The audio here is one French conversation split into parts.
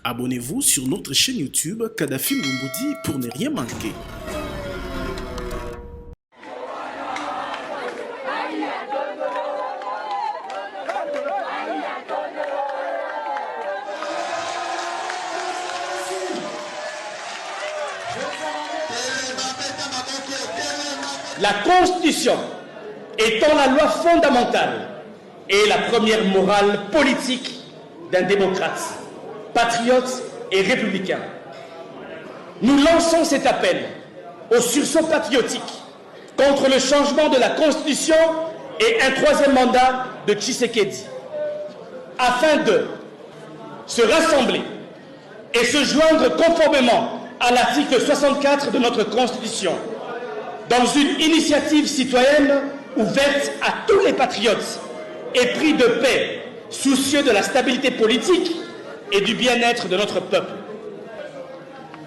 Abonnez-vous sur notre chaîne YouTube Kadhafi Moumoudi pour ne rien manquer. La Constitution étant la loi fondamentale et la première morale politique d'un démocrate, patriote et républicain. Nous lançons cet appel au sursaut patriotique contre le changement de la Constitution et un troisième mandat de Tshisekedi, afin de se rassembler et se joindre conformément à l'article 64 de notre Constitution, dans une initiative citoyenne ouverte à tous les patriotes épris de paix, soucieux de la stabilité politique et du bien-être de notre peuple.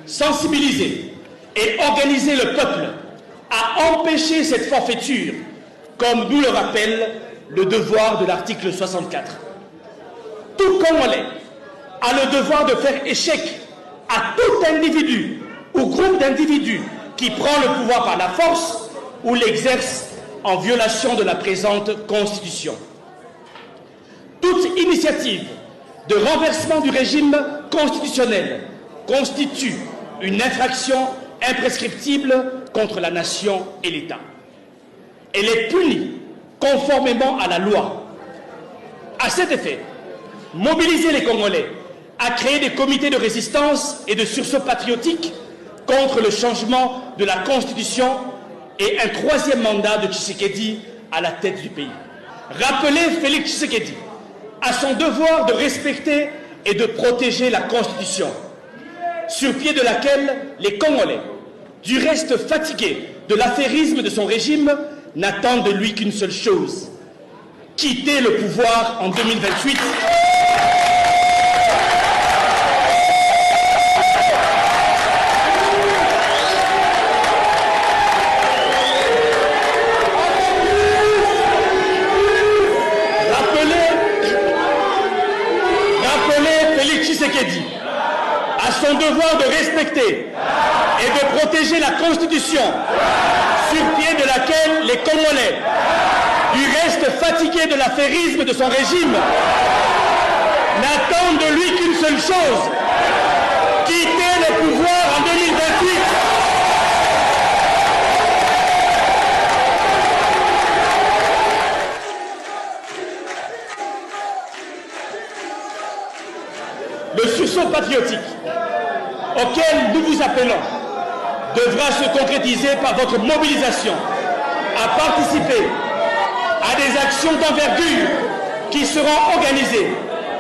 Sensibiliser et organiser le peuple à empêcher cette forfaiture, comme nous le rappelle le devoir de l'article 64. Tout Congolais a le devoir de faire échec à tout individu ou groupe d'individus qui prend le pouvoir par la force ou l'exerce en violation de la présente Constitution. Toute initiative de renversement du régime constitutionnel constitue une infraction imprescriptible contre la nation et l'État. Elle est punie conformément à la loi. À cet effet, mobiliser les Congolais à créer des comités de résistance et de sursaut patriotique contre le changement de la Constitution et un troisième mandat de Tshisekedi à la tête du pays. Rappeler Félix Tshisekedi à son devoir de respecter et de protéger la Constitution, sur pied de laquelle les Congolais, du reste fatigués de l'affairisme de son régime, n'attendent de lui qu'une seule chose: quitter le pouvoir en 2028. À son devoir de respecter et de protéger la Constitution, sur pied de laquelle les Congolais, du reste fatigués de l'affairisme de son régime, n'attendent de lui qu'une seule chose: quitter le pouvoir en 2028. Le sursaut patriotique auquel nous vous appelons devra se concrétiser par votre mobilisation à participer à des actions d'envergure qui seront organisées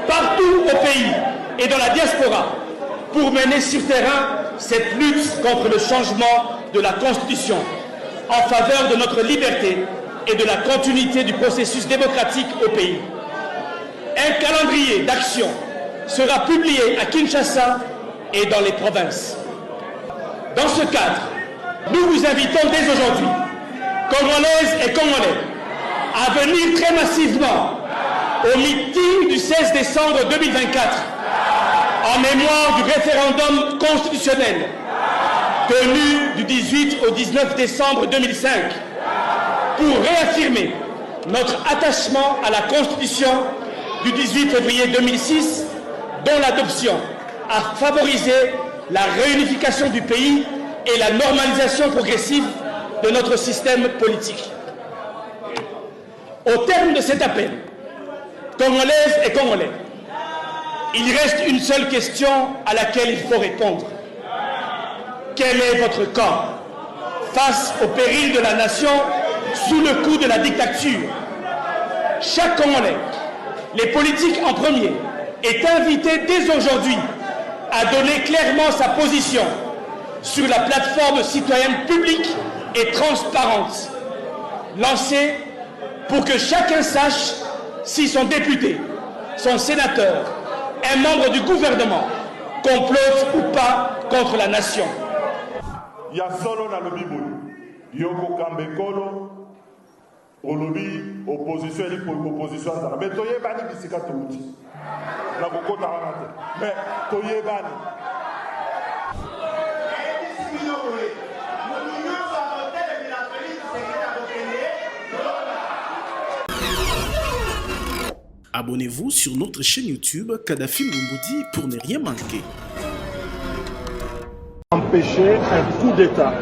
partout au pays et dans la diaspora pour mener sur terrain cette lutte contre le changement de la Constitution en faveur de notre liberté et de la continuité du processus démocratique au pays. Un calendrier d'action sera publié à Kinshasa et dans les provinces. Dans ce cadre, nous vous invitons dès aujourd'hui, Congolaises et Congolais, à venir très massivement au meeting du 16 décembre 2024 en mémoire du référendum constitutionnel tenu du 18 au 19 décembre 2005 pour réaffirmer notre attachement à la Constitution du 18 février 2006, dont l'adoption a favorisé la réunification du pays et la normalisation progressive de notre système politique. Au terme de cet appel, Congolaises et Congolais, il reste une seule question à laquelle il faut répondre. Quel est votre camp face au péril de la nation sous le coup de la dictature? Chaque Congolais, les politiques en premier, est invité dès aujourd'hui à donner clairement sa position sur la plateforme citoyenne publique et transparente, lancée pour que chacun sache si son député, son sénateur, un membre du gouvernement complote ou pas contre la nation. Ya solo na lobi boy yoko kambekolo olobi opposition et opposition ça mais toyeba ni bisika touti nakokota wana te mais toyebani Abonnez-vous sur notre chaîne YouTube Kadhafi Moumoudi pour ne rien manquer. Empêcher un coup d'État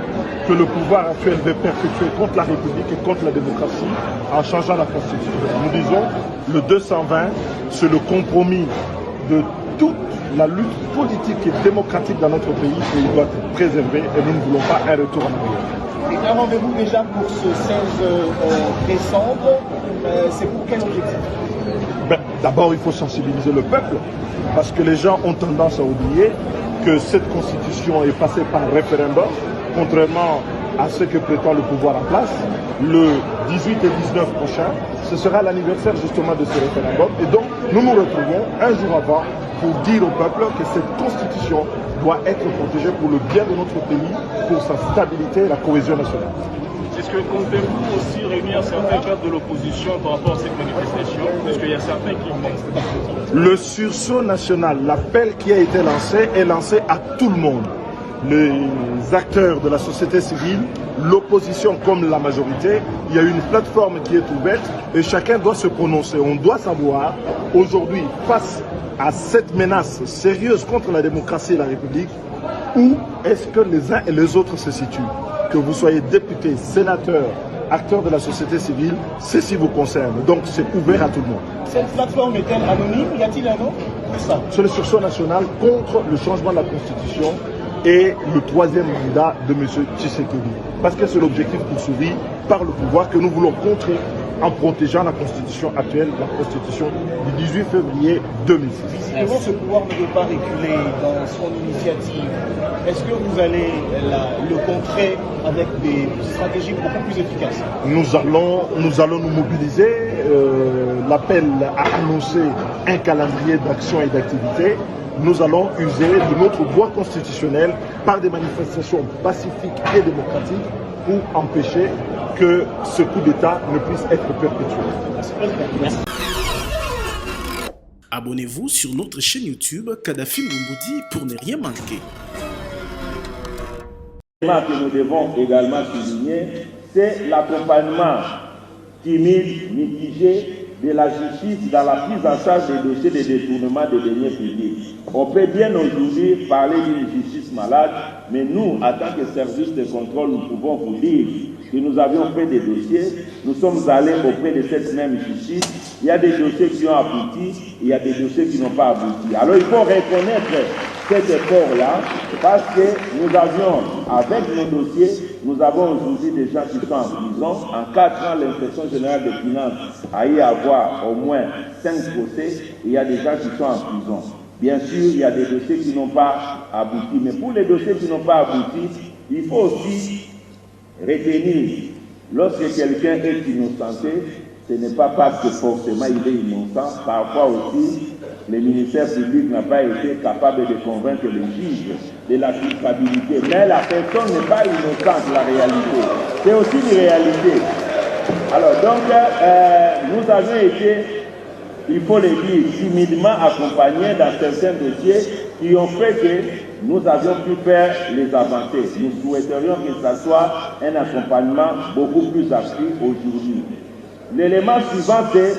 que le pouvoir actuel veut perpétuer contre la République et contre la démocratie en changeant la Constitution. Nous disons, le 220, c'est le compromis de toute la lutte politique et démocratique dans notre pays et il doit être préservé et nous ne voulons pas un retour en arrière. Et un rendez-vous déjà pour ce 16 décembre, c'est pour quel objectif? D'abord, il faut sensibiliser le peuple parce que les gens ont tendance à oublier que cette constitution est passée par référendum, contrairement à ce que prétend le pouvoir en place. Le 18 et 19 prochain, ce sera l'anniversaire justement de ce référendum. Et donc, nous nous retrouvons un jour avant pour dire au peuple que cette constitution doit être protégée pour le bien de notre pays, pour sa stabilité et la cohésion nationale. Est-ce que comptez-vous aussi réunir certains cadres de l'opposition par rapport à cette manifestation? Parce qu'il y a certains qui ont... Le sursaut national, l'appel qui a été lancé, est lancé à tout le monde. Les acteurs de la société civile, l'opposition comme la majorité, il y a une plateforme qui est ouverte et chacun doit se prononcer. On doit savoir aujourd'hui, face à cette menace sérieuse contre la démocratie et la République, où est-ce que les uns et les autres se situent? Que vous soyez député, sénateur, acteur de la société civile, ceci vous concerne. Donc c'est ouvert à tout le monde. Cette plateforme est-elle anonyme? Y a-t-il un nom? C'est le sursaut national contre le changement de la Constitution et le troisième mandat de M. Tshisekedi. Parce que c'est l'objectif poursuivi par le pouvoir que nous voulons contrer en protégeant la Constitution actuelle, la Constitution du 18 février 2006. Visiblement, ce pouvoir ne veut pas reculer dans son initiative. Est-ce que vous allez le contrer avec des stratégies beaucoup plus efficaces? Nous allons nous mobiliser. L'appel a annoncé un calendrier d'action et d'activité. Nous allons user de notre droit constitutionnel par des manifestations pacifiques et démocratiques pour empêcher que ce coup d'État ne puisse être perpétué. Merci. Abonnez-vous sur notre chaîne YouTube Kadhafi Moumoudi pour ne rien manquer. Ce que nous devons également souligner, c'est l'accompagnement timide, mitigé de la justice dans la prise en charge des dossiers de détournement des deniers publics. On peut bien aujourd'hui parler d'une justice malade, mais nous, en tant que service de contrôle, nous pouvons vous dire que nous avions fait des dossiers, nous sommes allés auprès de cette même justice, il y a des dossiers qui ont abouti, il y a des dossiers qui n'ont pas abouti. Alors il faut reconnaître cet effort-là, parce que nous avions, avec nos dossiers, nous avons aujourd'hui des gens qui sont en prison. En 4 ans, l'inspection générale des finances a eu à avoir au moins 5 procès, il y a des gens qui sont en prison. Bien sûr, il y a des dossiers qui n'ont pas abouti, mais pour les dossiers qui n'ont pas abouti, il faut aussi retenir, lorsque quelqu'un est innocenté, ce n'est pas parce que forcément il est innocent, parfois aussi, le ministère public n'a pas été capable de convaincre les juges de la culpabilité. Mais la personne n'est pas innocente, la réalité. C'est aussi une réalité. Alors, donc, nous avons été, il faut le dire, timidement accompagnés dans certains dossiers qui ont fait que nous avions pu faire les avancées. Nous souhaiterions que ce soit un accompagnement beaucoup plus actif aujourd'hui. L'élément suivant, c'est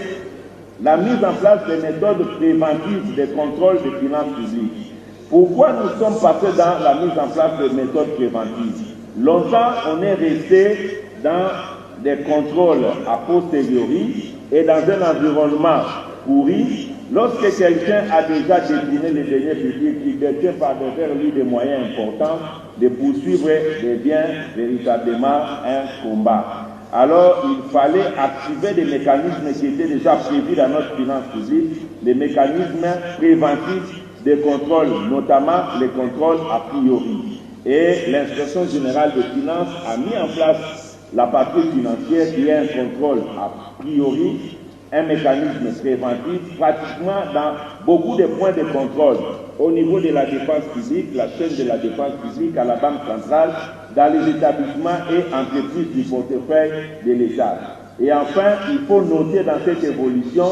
la mise en place des méthodes préventives de contrôle des finances publiques. Pourquoi nous sommes passés dans la mise en place des méthodes préventives? Longtemps, on est resté dans des contrôles a posteriori et dans un environnement pourri. Lorsque quelqu'un a déjà détourné les deniers publics, il détient par derrière lui des moyens importants de poursuivre devient véritablement un combat. Alors, il fallait activer des mécanismes qui étaient déjà prévus dans notre finance publique, des mécanismes préventifs de contrôle, notamment les contrôles a priori. Et l'inspection générale des finances a mis en place la patrouille financière qui est un contrôle a priori, un mécanisme préventif pratiquement dans beaucoup de points de contrôle au niveau de la dépense publique, la chaîne de la dépense publique à la Banque centrale, dans les établissements et entreprises du portefeuille de l'État. Et enfin, il faut noter dans cette évolution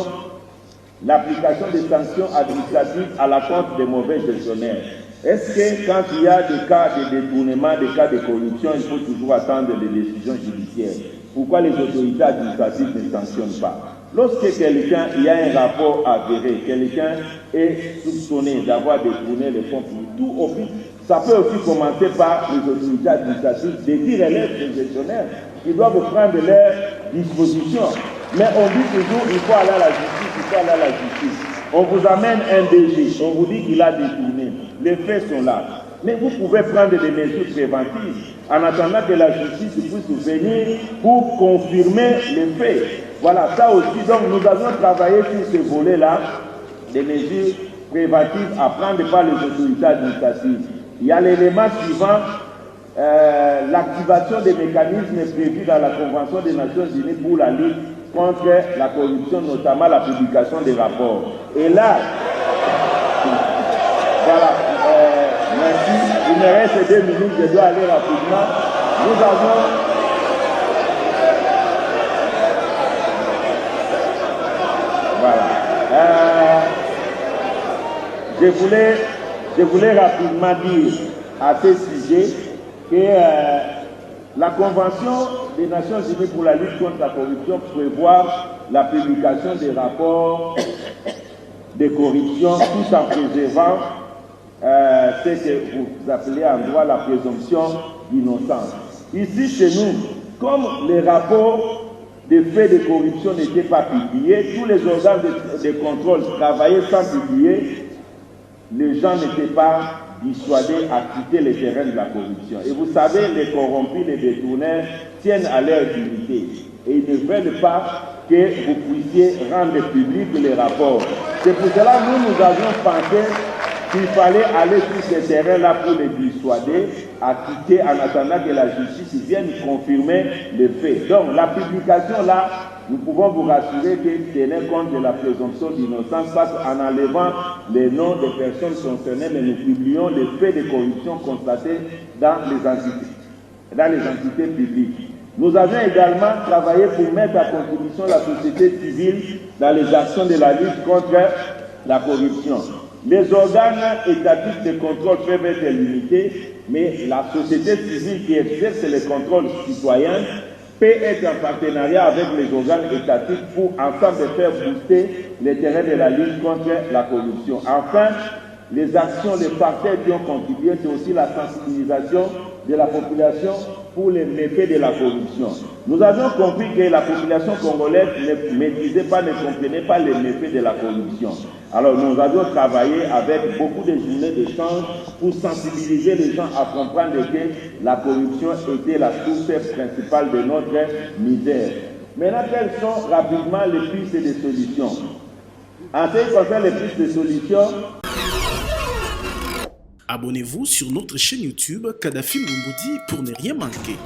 l'application des sanctions administratives à la compte des mauvais gestionnaires. Est-ce que quand il y a des cas de détournement, des cas de corruption, il faut toujours attendre les décisions judiciaires? Pourquoi les autorités administratives ne sanctionnent pas? Lorsque quelqu'un, il y a un rapport avéré, quelqu'un est soupçonné d'avoir détourné les fonds publics, tout au plus, ça peut aussi commencer par les autorités administratives de dire les gestionnaires qui doivent prendre leurs dispositions. Mais on dit toujours il faut aller à la justice, il faut aller à la justice. On vous amène un DG, on vous dit qu'il a détourné. Les faits sont là. Mais vous pouvez prendre des mesures préventives en attendant que la justice puisse venir pour confirmer les faits. Voilà, ça aussi. Donc nous avons travaillé sur ce volet-là, des mesures préventives à prendre par les autorités administratives. Il y a l'élément suivant, l'activation des mécanismes prévus dans la Convention des Nations Unies pour la lutte contre la corruption, notamment la publication des rapports. Et là, voilà, merci. Il me reste 2 minutes, je dois aller rapidement. Nous avons... Voilà. Je voulais rapidement dire à ce sujet que la Convention des Nations Unies pour la lutte contre la corruption prévoit la publication des rapports de corruption tout en préservant ce que vous appelez en droit la présomption d'innocence. Ici, chez nous, comme les rapports des faits de corruption n'étaient pas publiés, tous les organes de contrôle travaillaient sans publier, les gens n'étaient pas dissuadés à quitter les terrains de la corruption. Et vous savez, les corrompus, les détourneurs tiennent à leur dignité. Et ils ne veulent pas que vous puissiez rendre publics les rapports. C'est pour cela que nous avions pensé qu'il fallait aller sur ces terrains-là pour les dissuader à quitter en attendant que la justice vienne confirmer les faits. Donc la publication-là, nous pouvons vous rassurer que tenait compte de la présomption d'innocence parce qu'en enlevant les noms des personnes concernées, mais nous publions les faits de corruption constatés dans les entités publiques. Nous avons également travaillé pour mettre à contribution la société civile dans les actions de la lutte contre la corruption. Les organes étatiques de contrôle peuvent être limités, mais la société civile qui exerce les contrôles citoyens peut être en partenariat avec les organes étatiques pour ensemble faire booster les terrains de la lutte contre la corruption. Enfin, les actions des partenaires qui ont contribué, c'est aussi la sensibilisation de la population pour les méfaits de la corruption. Nous avons compris que la population congolaise ne maîtrisait pas, ne comprenait pas les méfaits de la corruption. Alors nous avons travaillé avec beaucoup de journées d'échange pour sensibiliser les gens à comprendre que la corruption était la source principale de notre misère. Maintenant, quelles sont rapidement les pistes de solutions? En ce qui concerne les pistes de solutions, abonnez-vous sur notre chaîne YouTube Kadhafi Mboumoudi pour ne rien manquer.